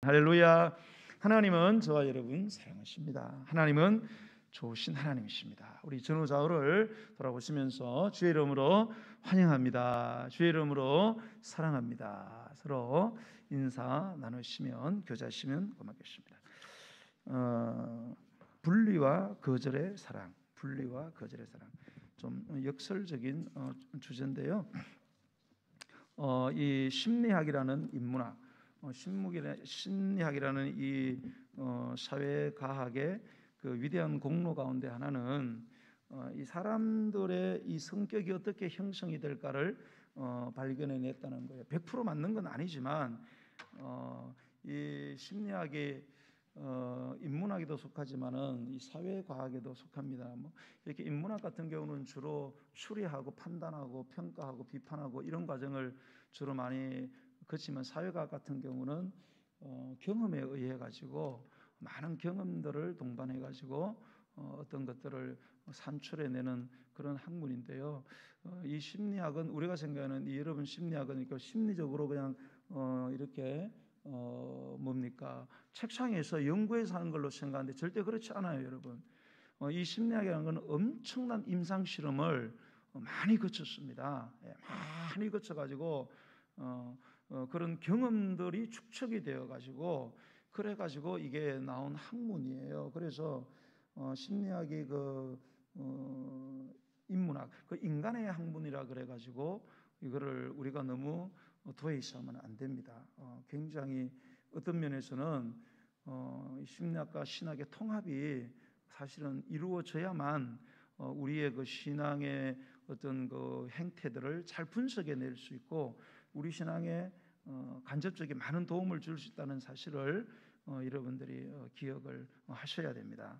할렐루야. 하나님은 저와 여러분 사랑하십니다. 하나님은 좋으신 하나님이십니다. 우리 전후좌우를 돌아보시면서 주의 이름으로 환영합니다. 주의 이름으로 사랑합니다. 서로 인사 나누시면 교제하시면 고맙겠습니다. 분리와 거절의 사랑, 분리와 거절의 사랑. 좀 역설적인 주제인데요. 이 심리학이라는 인문학, 심리학이라는 이 사회과학의 그 위대한 공로 가운데 하나는 이 사람들의 이 성격이 어떻게 형성이 될까를 발견해냈다는 거예요. 100% 맞는 건 아니지만 이 심리학이 인문학에도 속하지만은 이 사회과학에도 속합니다. 뭐 이렇게 인문학 같은 경우는 주로 추리하고 판단하고 평가하고 비판하고 이런 과정을 주로 많이 그렇지만 사회과학 같은 경우는 경험에 의해 가지고 많은 경험들을 동반해 가지고 어떤 것들을 산출해내는 그런 학문인데요. 이 심리학은 우리가 생각하는 이 여러분 심리학은 그러니까 심리적으로 그냥 이렇게 뭡니까 책상에서 연구해서 하는 걸로 생각하는데 절대 그렇지 않아요, 여러분. 이 심리학이라는 건 엄청난 임상 실험을 많이 거쳤습니다. 많이 거쳐가지고 그런 경험들이 축적이 되어 가지고 그래 가지고 이게 나온 학문이에요. 그래서 심리학이 인문학, 인간의 학문이라 그래 가지고 이거를 우리가 너무 도외시하면 안 됩니다. 굉장히 어떤 면에서는 심리학과 신학의 통합이 사실은 이루어져야만 우리의 그 신앙의 어떤 그 행태들을 잘 분석해낼 수 있고 우리 신앙에 간접적인 많은 도움을 줄 수 있다는 사실을 여러분들이 기억을 하셔야 됩니다.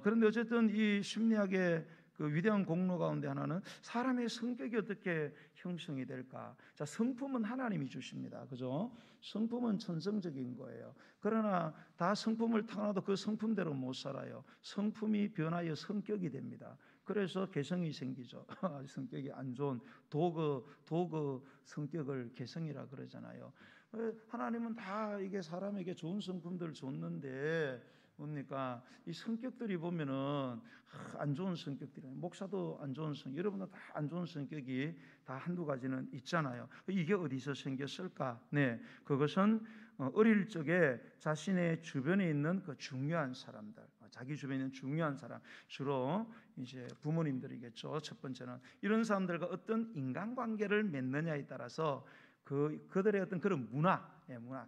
그런데 어쨌든 이 심리학의 그 위대한 공로 가운데 하나는 사람의 성격이 어떻게 형성이 될까? 자, 성품은 하나님이 주십니다. 그죠? 성품은 천성적인 거예요. 그러나 다 성품을 타고나도 그 성품대로 못 살아요. 성품이 변하여 성격이 됩니다. 그래서 개성이 생기죠. 성격이 안 좋은 도그 성격을 개성이라 그러잖아요. 하나님은 다 이게 사람에게 좋은 성품들을 줬는데 뭡니까? 이 성격들이 보면은 안 좋은 성격들이에요. 목사도 안 좋은 성격, 여러분도 다 안 좋은 성격이 다 한두 가지는 있잖아요. 이게 어디서 생겼을까? 네, 그것은 어릴 적에 자신의 주변에 있는 그 중요한 사람들, 자기 주변에 있는 중요한 사람, 주로 이제 부모님들이겠죠. 첫 번째는 이런 사람들과 어떤 인간관계를 맺느냐에 따라서 그들의 어떤 그런 문화,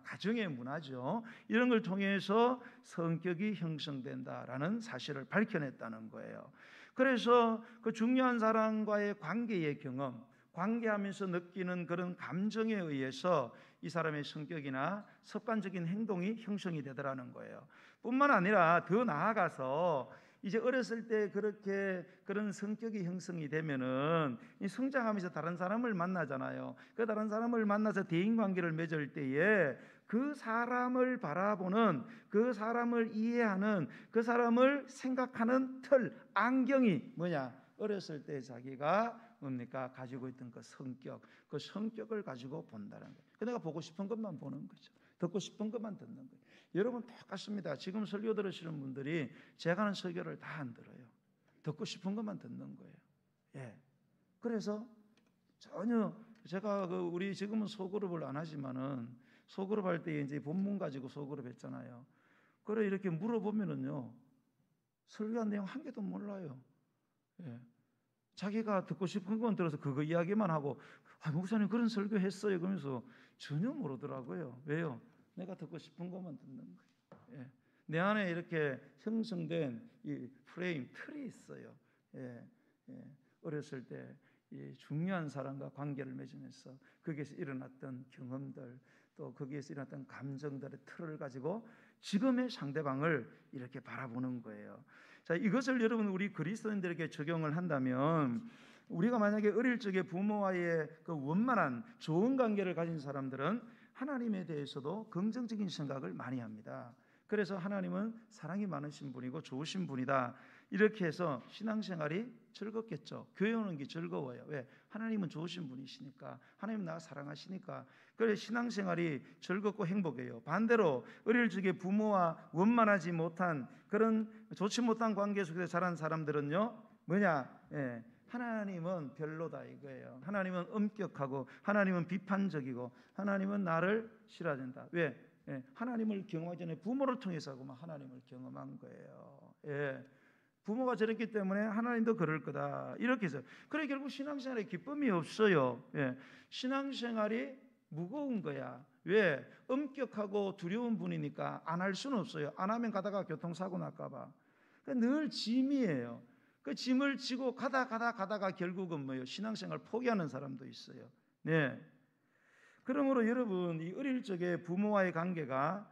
가정의 문화죠. 이런 걸 통해서 성격이 형성된다라는 사실을 밝혀냈다는 거예요. 그래서 그 중요한 사람과의 관계의 경험, 관계하면서 느끼는 그런 감정에 의해서 이 사람의 성격이나 습관적인 행동이 형성이 되더라는 거예요. 뿐만 아니라 더 나아가서 이제 어렸을 때 그렇게 그런 성격이 형성이 되면은 성장하면서 다른 사람을 만나잖아요. 그 다른 사람을 만나서 대인관계를 맺을 때에 그 사람을 바라보는, 그 사람을 이해하는, 그 사람을 생각하는 틀, 안경이 뭐냐? 어렸을 때 자기가 뭡니까? 가지고 있던 그 성격을 가지고 본다는 거예요. 내가 보고 싶은 것만 보는 거죠. 듣고 싶은 것만 듣는 거예요. 여러분 똑같습니다. 지금 설교 들으시는 분들이 제가 하는 설교를 다 안 들어요. 듣고 싶은 것만 듣는 거예요. 예. 그래서 전혀 제가 우리 지금은 소그룹을 안 하지만은 소그룹 할 때 이제 본문 가지고 소그룹 했잖아요. 그래 이렇게 물어보면은요 설교한 내용 한 개도 몰라요. 예. 자기가 듣고 싶은 건 들어서 그거 이야기만 하고 목사님 그런 설교 했어요 그러면서 전혀 모르더라고요. 왜요? 내가 듣고 싶은 것만 듣는 거예요. 예. 내 안에 이렇게 형성된 이 프레임, 틀이 있어요. 예. 예. 어렸을 때 이 중요한 사람과 관계를 맺으면서 거기에서 일어났던 경험들 또 거기에서 일어났던 감정들의 틀을 가지고 지금의 상대방을 이렇게 바라보는 거예요. 자, 이것을 여러분 우리 그리스도인들에게 적용을 한다면 우리가 만약에 어릴 적에 부모와의 그 원만한 좋은 관계를 가진 사람들은 하나님에 대해서도 긍정적인 생각을 많이 합니다. 그래서 하나님은 사랑이 많으신 분이고 좋으신 분이다 이렇게 해서 신앙생활이 즐겁겠죠. 교회 오는 게 즐거워요. 왜? 하나님은 좋으신 분이시니까, 하나님 나가 사랑하시니까. 그래서 신앙생활이 즐겁고 행복해요. 반대로 어릴 적에 부모와 원만하지 못한 그런 좋지 못한 관계 속에서 자란 사람들은요, 뭐냐? 하나님은 별로다 이거예요. 하나님은 엄격하고 하나님은 비판적이고 하나님은 나를 싫어한다. 왜? 하나님을 경험하기 전에 부모를 통해서 하나님을 경험한 거예요. 부모가 저랬기 때문에 하나님도 그럴 거다 이렇게 해서, 그래 결국 신앙생활에 기쁨이 없어요. 신앙생활이 무거운 거야. 왜? 엄격하고 두려운 분이니까 안 할 수는 없어요. 안 하면 가다가 교통사고 날까 봐. 늘 짐이에요. 그 짐을 지고 가다가 결국은 뭐예요? 신앙생활 포기하는 사람도 있어요. 네. 그러므로 여러분, 이 어릴 적에 부모와의 관계가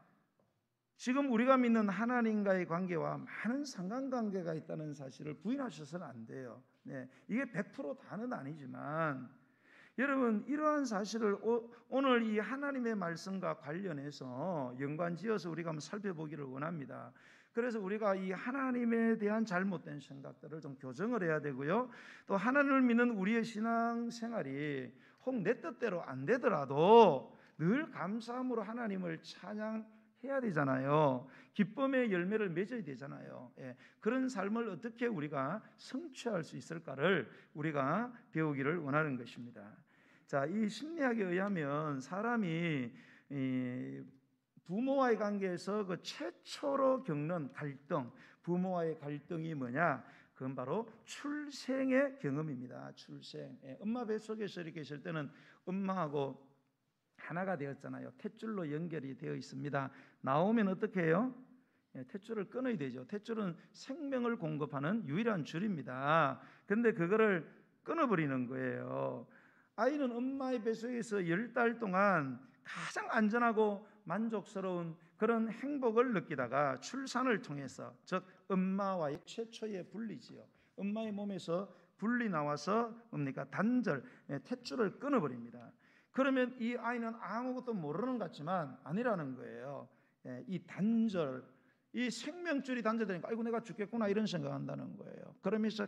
지금 우리가 믿는 하나님과의 관계와 많은 상관관계가 있다는 사실을 부인하셔서는 안 돼요. 네. 이게 100% 다는 아니지만 여러분, 이러한 사실을 오늘 이 하나님의 말씀과 관련해서 연관지어서 우리가 한번 살펴보기를 원합니다. 그래서 우리가 이 하나님에 대한 잘못된 생각들을 좀 교정을 해야 되고요, 또 하나님을 믿는 우리의 신앙생활이 혹 내 뜻대로 안 되더라도 늘 감사함으로 하나님을 찬양해야 되잖아요. 기쁨의 열매를 맺어야 되잖아요. 그런 삶을 어떻게 우리가 성취할 수 있을까를 우리가 배우기를 원하는 것입니다. 자, 이 심리학에 의하면 사람이 부모와의 관계에서 그 최초로 겪는 갈등, 부모와의 갈등이 뭐냐? 그건 바로 출생의 경험입니다. 출생. 엄마 뱃속에서 이렇게 있을 때는 엄마하고 하나가 되었잖아요. 탯줄로 연결이 되어 있습니다. 나오면 어떻게 해요? 탯줄을 끊어야 되죠. 탯줄은 생명을 공급하는 유일한 줄입니다. 근데 그거를 끊어버리는 거예요. 아이는 엄마의 뱃속에서 10달 동안 가장 안전하고 만족스러운 그런 행복을 느끼다가 출산을 통해서, 즉 엄마와의 최초의 분리지요. 엄마의 몸에서 분리 나와서 뭡니까? 단절, 탯줄을 끊어버립니다. 그러면 이 아이는 아무것도 모르는 것 같지만 아니라는 거예요. 이 단절, 이 생명줄이 단절되니까 아이고 내가 죽겠구나 이런 생각한다는 거예요. 그러면서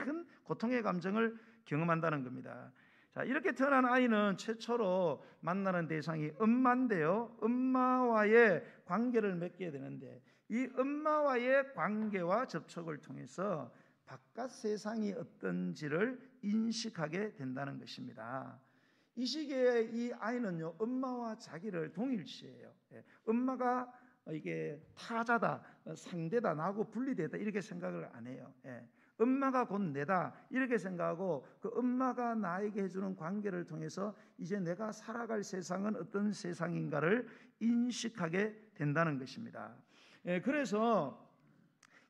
큰 고통의 감정을 경험한다는 겁니다. 자, 이렇게 태어난 아이는 최초로 만나는 대상이 엄마인데요, 엄마와의 관계를 맺게 되는데 이 엄마와의 관계와 접촉을 통해서 바깥 세상이 어떤지를 인식하게 된다는 것입니다. 이 시기에 이 아이는요, 엄마와 자기를 동일시해요. 엄마가 이게 타자다, 상대다, 나하고 분리되다 이렇게 생각을 안 해요. 엄마가 곧 내다 이렇게 생각하고 그 엄마가 나에게 해주는 관계를 통해서 이제 내가 살아갈 세상은 어떤 세상인가를 인식하게 된다는 것입니다. 그래서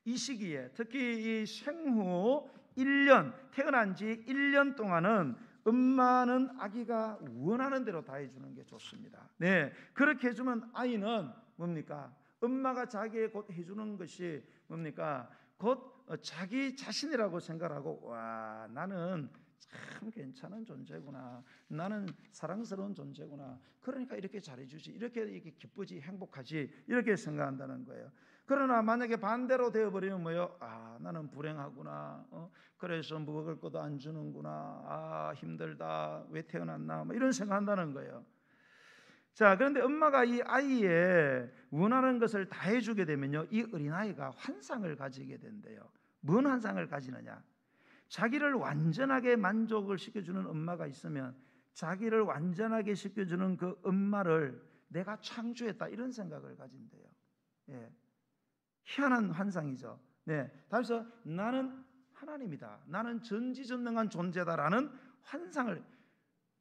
이 시기에 특히 이 생후 1년, 태어난 지 1년 동안은 엄마는 아기가 원하는 대로 다 해주는 게 좋습니다. 네, 그렇게 해주면 아이는 뭡니까? 엄마가 자기의 곧 해주는 것이 뭡니까? 곧 자기 자신이라고 생각하고, 와, 나는 참 괜찮은 존재구나, 나는 사랑스러운 존재구나, 그러니까 이렇게 잘해주지, 이렇게 기쁘지, 행복하지 이렇게 생각한다는 거예요. 그러나 만약에 반대로 되어버리면 뭐예요? 아, 나는 불행하구나, 그래서 먹을 것도 안 주는구나, 아 힘들다, 왜 태어났나, 뭐 이런 생각한다는 거예요. 자, 그런데 엄마가 이 아이의 원하는 것을 다 해주게 되면요, 이 어린아이가 환상을 가지게 된대요. 뭔 환상을 가지느냐? 자기를 완전하게 만족을 시켜주는 엄마가 있으면 자기를 완전하게 시켜주는 그 엄마를 내가 창조했다 이런 생각을 가진대요. 희한한 환상이죠. 그래서 나는 하나님이다, 나는 전지전능한 존재다라는 환상을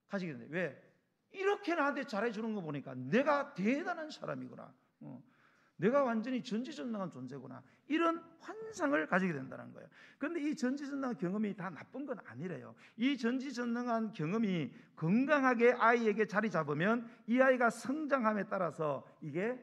가지게 된대요. 왜? 이렇게 나한테 잘해주는 거 보니까 내가 대단한 사람이구나, 내가 완전히 전지전능한 존재구나, 이런 환상을 가지게 된다는 거예요. 그런데 이 전지전능한 경험이 다 나쁜 건 아니래요. 이 전지전능한 경험이 건강하게 아이에게 자리 잡으면 이 아이가 성장함에 따라서 이게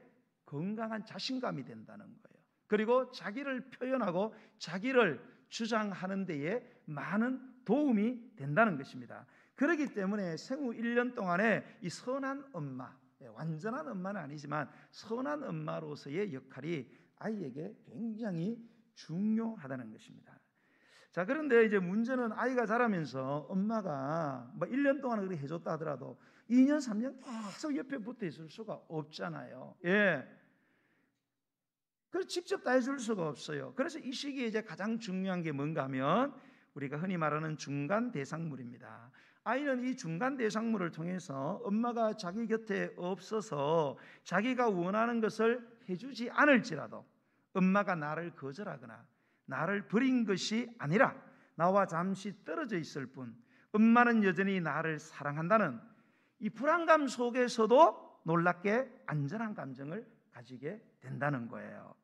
건강한 자신감이 된다는 거예요. 그리고 자기를 표현하고 자기를 주장하는 데에 많은 도움이 된다는 것입니다. 그렇기 때문에 생후 1년 동안에 이 선한 엄마, 완전한 엄마는 아니지만 선한 엄마로서의 역할이 아이에게 굉장히 중요하다는 것입니다. 자, 그런데 이제 문제는 아이가 자라면서 엄마가 뭐 1년 동안 그렇게 해줬다 하더라도 2년, 3년 계속 옆에 붙어 있을 수가 없잖아요. 예. 그래서 직접 다 해줄 수가 없어요. 그래서 이 시기에 이제 가장 중요한 게 뭔가 하면 우리가 흔히 말하는 중간 대상물입니다. 아이는 이 중간 대상물을 통해서 엄마가 자기 곁에 없어서 자기가 원하는 것을 해주지 않을지라도 엄마가 나를 거절하거나 나를 버린 것이 아니라 나와 잠시 떨어져 있을 뿐 엄마는 여전히 나를 사랑한다는 이 불안감 속에서도 놀랍게 안전한 감정을 가지게 된다는 거예요.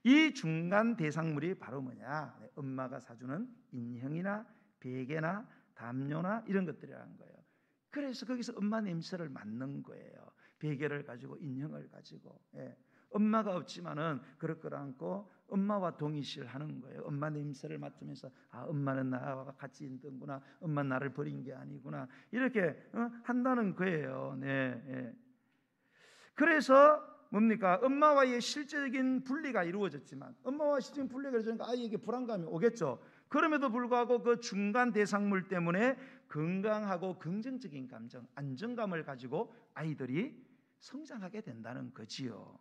이 중간 대상물이 바로 뭐냐? 엄마가 사주는 인형이나 베개나 담요나 이런 것들이라는 거예요. 그래서 거기서 엄마 냄새를 맡는 거예요. 베개를 가지고 인형을 가지고. 예. 엄마가 없지만은 그럴 걸 안고 엄마와 동의시하는 거예요. 엄마 냄새를 맡으면서 아, 엄마는 나와 같이 있는구나. 엄마는 나를 버린 게 아니구나. 이렇게 한다는 거예요. 네. 예. 그래서 뭡니까? 엄마와의 실제적인 분리가 이루어졌지만 엄마와 실제적인 분리가 이루어지니까 아이에게 불안감이 오겠죠. 그럼에도 불구하고 그 중간 대상물 때문에 건강하고 긍정적인 감정, 안정감을 가지고 아이들이 성장하게 된다는 거지요.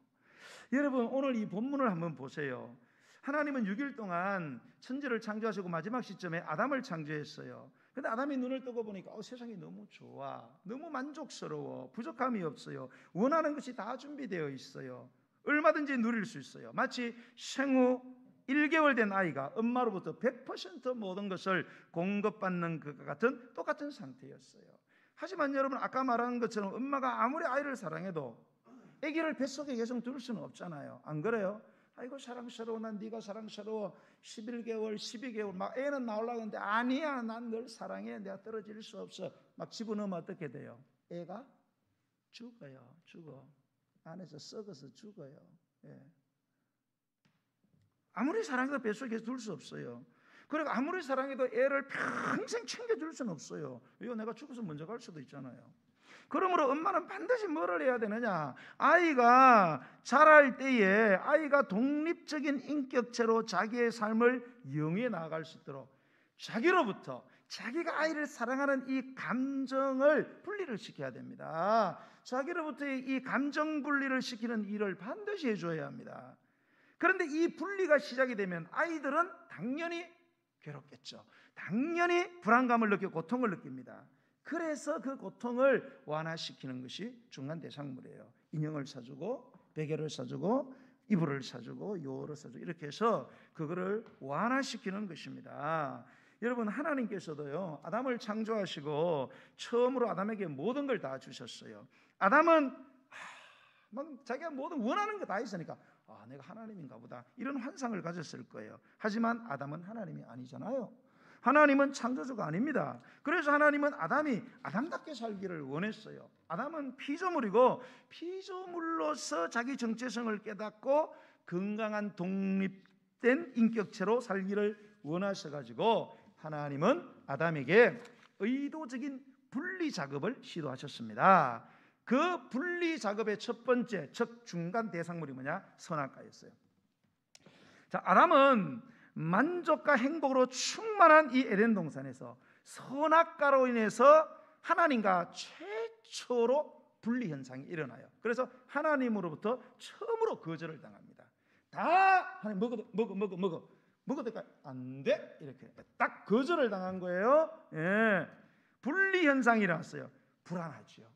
여러분, 오늘 이 본문을 한번 보세요. 하나님은 6일 동안 천지를 창조하시고 마지막 시점에 아담을 창조했어요. 근데 아담이 눈을 뜨고 보니까 세상이 너무 좋아, 너무 만족스러워, 부족함이 없어요. 원하는 것이 다 준비되어 있어요. 얼마든지 누릴 수 있어요. 마치 생후 1개월 된 아이가 엄마로부터 100% 모든 것을 공급받는 것과 같은 똑같은 상태였어요. 하지만 여러분, 아까 말한 것처럼 엄마가 아무리 아이를 사랑해도 아기를 뱃속에 계속 둘 수는 없잖아요. 안 그래요? 아이고 사랑스러워, 난 네가 사랑스러워. 11개월 12개월 막 애는 나오려고 하는데 아니야, 난 널 사랑해, 내가 떨어질 수 없어. 막 집어넣으면 어떻게 돼요? 애가 죽어요. 죽어. 안에서 썩어서 죽어요. 예. 아무리 사랑해도 뱃속에 둘 수 없어요. 그리고 아무리 사랑해도 애를 평생 챙겨줄 수는 없어요. 이거 내가 죽어서 먼저 갈 수도 있잖아요. 그러므로 엄마는 반드시 뭐를 해야 되느냐? 아이가 자랄 때에 아이가 독립적인 인격체로 자기의 삶을 영위해 나아갈 수 있도록 자기로부터 자기가 아이를 사랑하는 이 감정을 분리를 시켜야 됩니다. 자기로부터의 이 감정 분리를 시키는 일을 반드시 해줘야 합니다. 그런데 이 분리가 시작이 되면 아이들은 당연히 괴롭겠죠. 당연히 불안감을 느끼고 고통을 느낍니다. 그래서 그 고통을 완화시키는 것이 중간 대상물이에요. 인형을 사주고 베개를 사주고 이불을 사주고 요를 사주고 이렇게 해서 그거를 완화시키는 것입니다. 여러분, 하나님께서도요 아담을 창조하시고 처음으로 아담에게 모든 걸 다 주셨어요. 아담은 막 자기가 모든 원하는 거 다 있으니까 내가 하나님인가 보다 이런 환상을 가졌을 거예요. 하지만 아담은 하나님이 아니잖아요. 하나님은 창조주가 아닙니다. 그래서 하나님은 아담이 아담답게 살기를 원했어요. 아담은 피조물이고 피조물로서 자기 정체성을 깨닫고 건강한 독립된 인격체로 살기를 원하셔가지고 하나님은 아담에게 의도적인 분리 작업을 시도하셨습니다. 그 분리 작업의 첫 번째, 즉 중간 대상물이 뭐냐? 선악과였어요. 자, 아담은 만족과 행복으로 충만한 이 에덴 동산에서 선악과로 인해서 하나님과 최초로 분리 현상이 일어나요. 그래서 하나님으로부터 처음으로 거절을 당합니다. 다 하나님 먹어도 안 돼, 이렇게 딱 거절을 당한 거예요. 예. 분리 현상이 일어났어요. 불안하지요.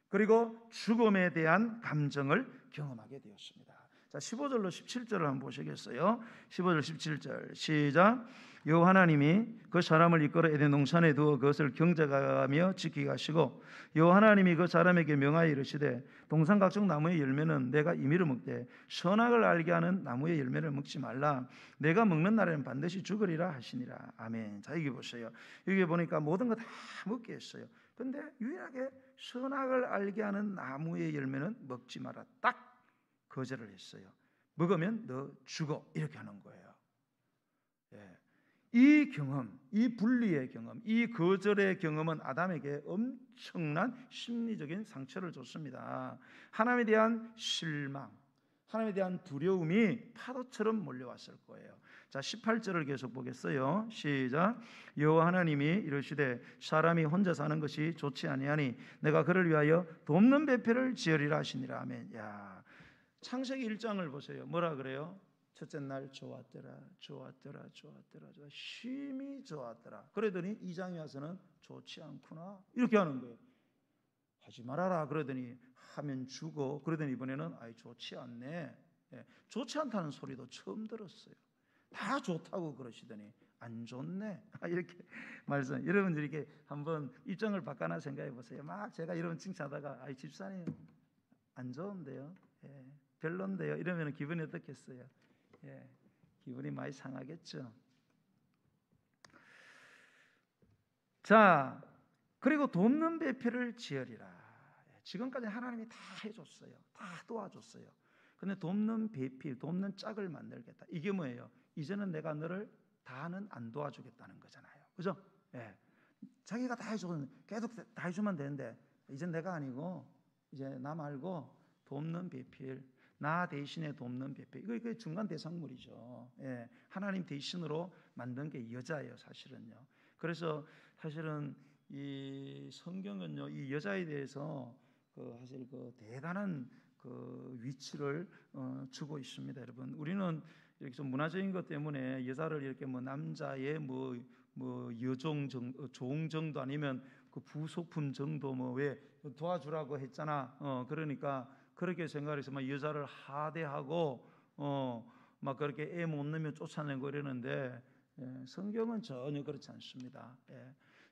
그리고 죽음에 대한 감정을 경험하게 되었습니다. 자, 15절로 17절을 한번 보시겠어요? 15절 17절 시작. 여호와 하나님이 그 사람을 이끌어 에덴 동산에 두어 그것을 경작하며 지키게 하시고 여호와 하나님이 그 사람에게 명하여 이르시되 동산 각종 나무의 열매는 내가 임의로 먹되 선악을 알게 하는 나무의 열매를 먹지 말라. 내가 먹는 날에는 반드시 죽으리라 하시니라. 아멘. 자, 여기 보세요. 여기 보니까 모든 거 다 먹게 했어요. 근데 유일하게 선악을 알게 하는 나무의 열매는 먹지 마라. 딱 거절을 했어요. 먹으면 너 죽어, 이렇게 하는 거예요. 예. 이 경험, 이 분리의 경험, 이 거절의 경험은 아담에게 엄청난 심리적인 상처를 줬습니다. 하나님에 대한 실망, 하나님에 대한 두려움이 파도처럼 몰려왔을 거예요. 자, 18절을 계속 보겠어요. 시작. 여호와 하나님이 이르시되 사람이 혼자 사는 것이 좋지 아니하니 내가 그를 위하여 돕는 배필을 지으리라 하시니라. 아멘. 야, 창세기 1장을 보세요. 뭐라 그래요? 첫째 날 좋았더라, 좋았더라, 좋았더라, 심히 좋았더라. 그러더니 2장에 와서는 좋지 않구나 이렇게 하는 거예요. 하지 말아라 그러더니 하면 죽어. 그러더니 이번에는 아이 좋지 않네. 예, 좋지 않다는 소리도 처음 들었어요. 다 좋다고 그러시더니 안 좋네. 이렇게 말씀. 여러분들 이렇게 한번 입장을 바꿔나 생각해 보세요. 막 제가 여러분 칭찬하다가 아이 집사님 안 좋은데요, 예, 별론데요 이러면 기분이 어떻겠어요? 예, 기분이 많이 상하겠죠. 자, 그리고 돕는 배필을 지으리라. 지금까지 하나님이 다 해줬어요. 다 도와줬어요. 근데 돕는 배필, 돕는 짝을 만들겠다. 이게 뭐예요? 이제는 내가 너를 다는 안 도와주겠다는 거잖아요. 그죠? 예. 자기가 다 해주면 계속 다 해주면 되는데 이제 내가 아니고 이제 나 말고 돕는 배필, 나 대신에 돕는 배필. 이거 중간 대상물이죠. 예. 하나님 대신으로 만든 게 여자예요, 사실은요. 그래서 사실은 이 성경은요, 이 여자에 대해서 사실 대단한 위치를 주고 있습니다, 여러분. 우리는 이렇게 좀 문화적인 것 때문에 여자를 이렇게 남자의 여종 종 정도 아니면 그 부속품 정도 왜 도와주라고 했잖아. 그러니까 그렇게 생각해서 막 여자를 하대하고 막 그렇게 애 못 넣으면 쫓아내고 이러는데, 성경은 전혀 그렇지 않습니다.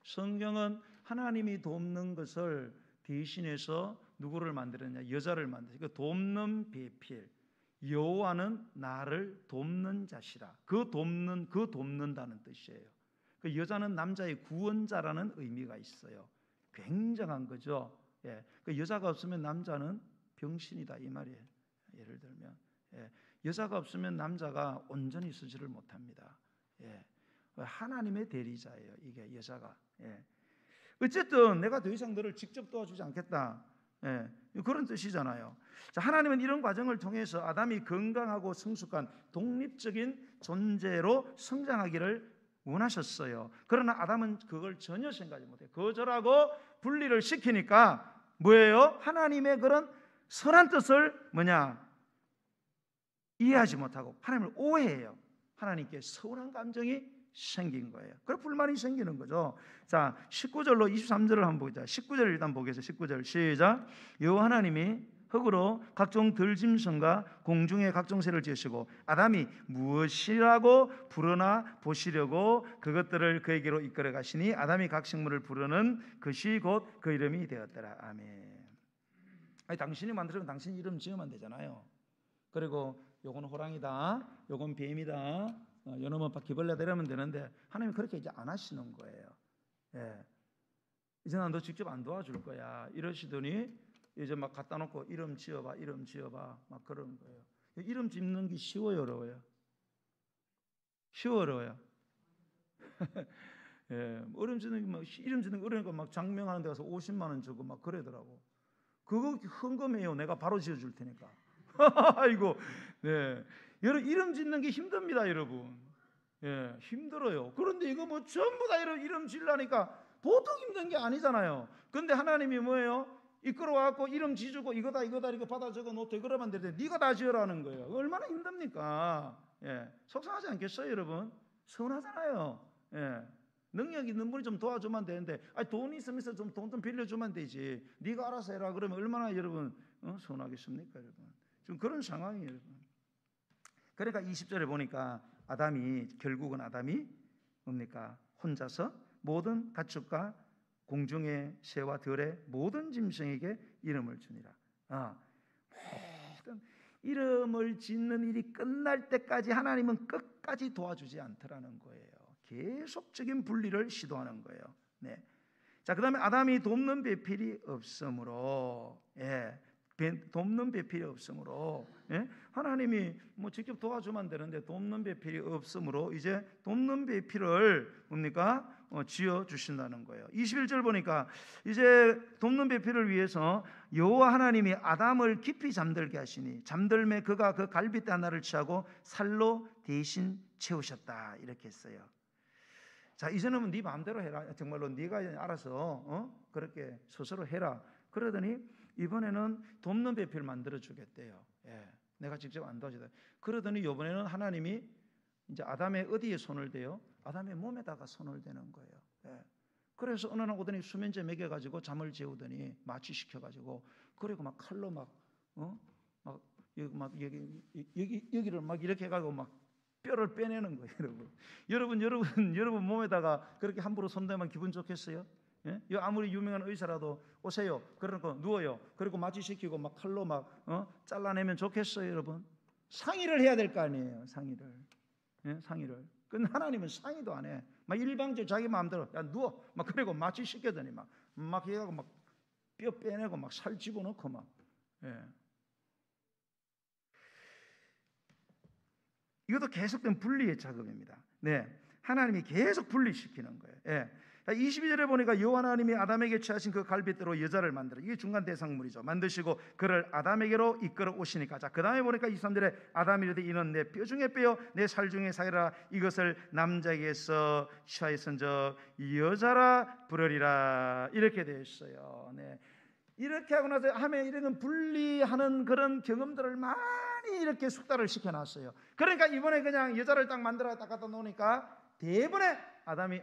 성경은 하나님이 돕는 것을 대신해서 누구를 만들었냐? 여자를 만들었어요. 그러니까 돕는 배필. 여호와는 나를 돕는 자시라. 돕는다는 뜻이에요. 그 여자는 남자의 구원자라는 의미가 있어요. 굉장한 거죠. 그 여자가 없으면 남자는 병신이다 이 말이에요. 예를 들면 여자가 없으면 남자가 온전히 서지를 못합니다. 하나님의 대리자예요, 이게 여자가. 어쨌든 내가 더 이상 너를 직접 도와주지 않겠다. 그런 뜻이잖아요. 자, 하나님은 이런 과정을 통해서 아담이 건강하고 성숙한 독립적인 존재로 성장하기를 원하셨어요. 그러나 아담은 그걸 전혀 생각하지 못해요. 거절하고 분리를 시키니까 뭐예요? 하나님의 그런 선한 뜻을 이해하지 못하고 하나님을 오해해요. 하나님께 서운한 감정이 생긴 거예요. 그래서 불만이 생기는 거죠. 자, 19절로 23절을 한번 보자. 19절 일단 보겠습니다. 19절 시작. 여호와 하나님이 흙으로 각종 들짐승과 공중의 각종 새를 지으시고 아담이 무엇이라고 부르나 보시려고 그것들을 그에게로 이끌어 가시니 아담이 각 식물을 부르는 것이 곧 그 이름이 되었더라. 아멘. 아니, 당신이 만들면 당신 이름 지으면 되잖아요. 그리고 요건 호랑이다, 요건 뱀이다, 요놈은 바퀴벌레다 이러면 되는데 하나님이 그렇게 이제 안 하시는 거예요. 이제 난 너 직접 안 도와줄 거야 이러시더니 이제 막 갖다 놓고 이름 지어봐 막 그러는 거예요. 이름 짓는 게 쉬워요, 어려워요? 쉬워, 어려워요? 이름 짓는 게 어려우니까 막 장명하는 데 가서 50만 원 주고 막 그러더라고. 그거 헌금해요. 내가 바로 지어줄 테니까. 아이고, 여러분 이름 짓는 게 힘듭니다, 여러분. 힘들어요. 그런데 이거 전부 다 이름 지으려니까 보통 힘든 게 아니잖아요. 근데 하나님이 뭐예요? 이끌어와갖고 이름 지주고 이거다 이렇게 받아 적어 놓고 그러면 되는데 네가 다 지으라는 거예요. 얼마나 힘듭니까? 속상하지 않겠어요, 여러분? 서운하잖아요. 능력 있는 분이 좀 도와주면 되는데 돈이 있으면서 돈 좀 빌려주면 되지. 네가 알아서 해라 그러면 얼마나 여러분 서운하겠습니까, 여러분? 지금 그런 상황이에요, 여러분. 그러니까 20절에 보니까 결국은 아담이 뭡니까? 혼자서 모든 가축과 공중의 새와 들의 모든 짐승에게 이름을 주니라. 모든 이름을 짓는 일이 끝날 때까지 하나님은 끝까지 도와주지 않더라는 거예요. 계속적인 분리를 시도하는 거예요. 자, 그다음에 아담이 돕는 배필이 없으므로, 하나님이 직접 도와주면 되는데 돕는 배필이 없으므로 이제 돕는 배필을 뭡니까? 지어 주신다는 거예요. 21절 보니까 이제 돕는 배필을 위해서 여호와 하나님이 아담을 깊이 잠들게 하시니 잠들매 그가 그 갈빗대 하나를 취하고 살로 대신 채우셨다 이렇게 했어요. 자, 이제는 네 마음대로 해라. 정말로 네가 알아서 그렇게 스스로 해라. 그러더니 이번에는 돕는 배필 만들어 주겠대요. 예, 내가 직접 안 도와주다. 그러더니 이번에는 하나님이 이제 아담의 어디에 손을 대요? 아담의 몸에다가 손을 대는 거예요. 예. 그래서 어느 날 오더니 수면제 먹여 가지고 잠을 재우더니 마취시켜 가지고 그리고 막 칼로 막 여기를 막 이렇게 해 가지고 막 뼈를 빼내는 거예요, 여러분. 여러분 몸에다가 그렇게 함부로 손대면 기분 좋겠어요? 예? 아무리 유명한 의사라도 오세요. 그러고 누워요. 그리고 마취시키고 막 칼로 막 잘라내면 좋겠어요, 여러분? 상의를 해야 될 거 아니에요, 상의를. 예? 상의를. 근데 하나님은 상의도 안 해. 막 일방적으로 자기 마음대로 야 누워. 막 그리고 마취시켜더니 막 해가고 막 뼈 빼내고 막 살 집어넣고 막. 예. 이것도 계속된 분리의 작업입니다. 네, 하나님이 계속 분리시키는 거예요. 예. 22절에 보니까 여호와 하나님이 아담에게 취하신 그 갈빗대로 여자를 만들어, 이게 중간 대상물이죠. 만드시고 그를 아담에게로 이끌어 오시니까. 자, 그 다음에 보니까 23절에 아담이 이르되 이는 내 뼈 중에 뼈요 내 살 중에 살이라. 이것을 남자에게서 취하였은즉 여자라 부르리라. 이렇게 되어 있어요. 네. 이렇게 하고 나서 하면 이런 분리하는 그런 경험들을 많이 이렇게 숙달을 시켜놨어요. 그러니까 이번에 그냥 여자를 딱 만들어 딱 갖다 놓으니까 대번에 아담이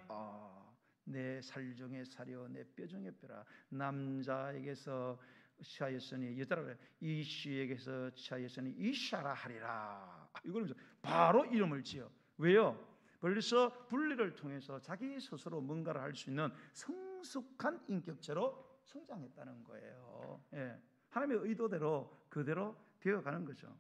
내 살 중에 살이요 내 뼈 중에 뼈라. 남자에게서 취하였으니 여자라, 이씨에게서 취하였으니 이샤라 하리라. 이걸 바로 이름을 지어. 왜요? 벌써 분리를 통해서 자기 스스로 뭔가를 할 수 있는 성숙한 인격체로 성장했다는 거예요. 예. 하나님의 의도대로 그대로 되어가는 거죠.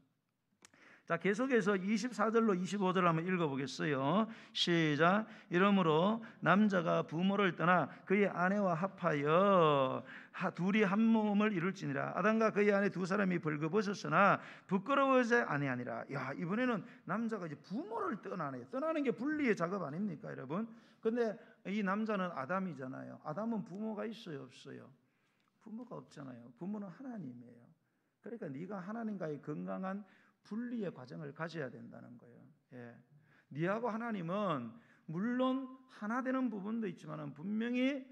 자, 계속해서 24절로 25절을 한번 읽어보겠어요. 시작. 이러므로 남자가 부모를 떠나 그의 아내와 합하여 둘이 한 몸을 이룰지니라. 아담과 그의 아내 두 사람이 벌거벗었으나 부끄러워하지 아니하니라. 야, 이번에는 남자가 이제 부모를 떠나네요. 떠나는 게 분리의 작업 아닙니까, 여러분? 근데 이 남자는 아담이잖아요. 아담은 부모가 있어요, 없어요? 부모가 없잖아요. 부모는 하나님이에요. 그러니까 네가 하나님과의 건강한 분리의 과정을 가져야 된다는 거예요. 예. 네하고 하나님은 물론 하나 되는 부분도 있지만 분명히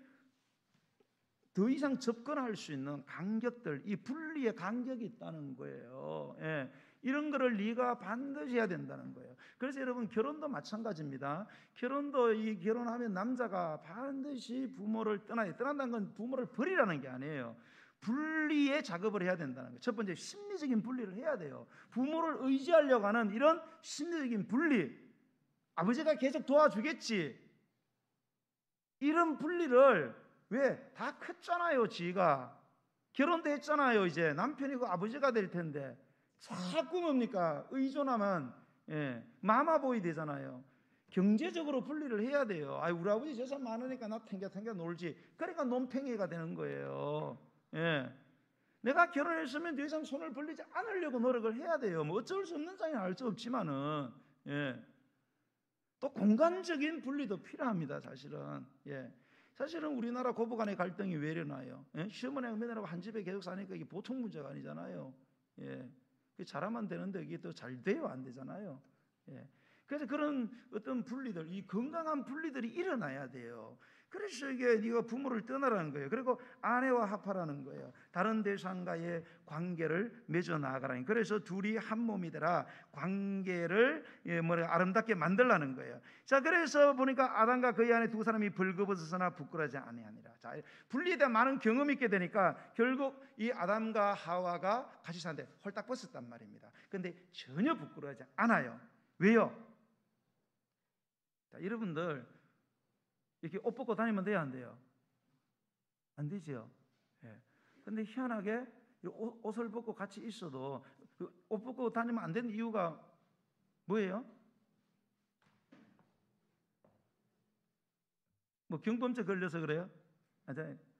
더 이상 접근할 수 있는 간격들, 이 분리의 간격이 있다는 거예요. 예. 이런 거를 네가 반드시 해야 된다는 거예요. 그래서 여러분 결혼도 마찬가지입니다. 결혼도 이 결혼하면 남자가 반드시 부모를 떠나야, 떠난다는 건 부모를 버리라는 게 아니에요. 분리의 작업을 해야 된다는 거예요. 첫 번째 심리적인 분리를 해야 돼요. 부모를 의지하려고 하는 이런 심리적인 분리, 아버지가 계속 도와주겠지, 이런 분리를, 왜? 다 컸잖아요. 지가 결혼도 했잖아요. 이제 남편이고 아버지가 될 텐데 자꾸 뭡니까? 의존하면 마마보이 되잖아요. 경제적으로 분리를 해야 돼요. 우리 아버지 재산 많으니까 나 탱겨 놀지. 그러니까 논팽이가 되는 거예요. 예. 내가 결혼했으면 더 이상 손을 벌리지 않으려고 노력을 해야 돼요. 뭐 어쩔 수 없는 장이 알 수 없지만은, 예. 또 공간적인 분리도 필요합니다. 사실은. 예. 사실은 우리나라 고부간의 갈등이 왜 이러나요? 예? 시어머니 며느리하고 한 집에 계속 사니까 이게 보통 문제가 아니잖아요. 예. 잘하면 되는데 이게 또 잘 돼요, 안 되잖아요. 예. 그래서 그런 어떤 분리들, 이 건강한 분리들이 일어나야 돼요. 그래서 이게 네가 부모를 떠나라는 거예요. 그리고 아내와 합하라는 거예요. 다른 대상과의 관계를 맺어 나가라는 거예요. 그래서 둘이 한 몸이 되라 관계를 아름답게 만들라는 거예요. 자, 그래서 보니까 아담과 그의 아내 두 사람이 벌거벗었으나 부끄러워하지 아니하니라. 자, 분리에 대한 많은 경험이 있게 되니까 결국 이 아담과 하와가 같이 사는데 홀딱 벗었단 말입니다. 그런데 전혀 부끄러워하지 않아요. 왜요? 자, 여러분들 이렇게 옷 벗고 다니면 돼요, 안 돼요? 안 되죠. 예. 근데 희한하게 옷을 벗고 같이 있어도 옷 벗고 다니면 안 되는 이유가 뭐예요? 뭐 경범죄 걸려서 그래요?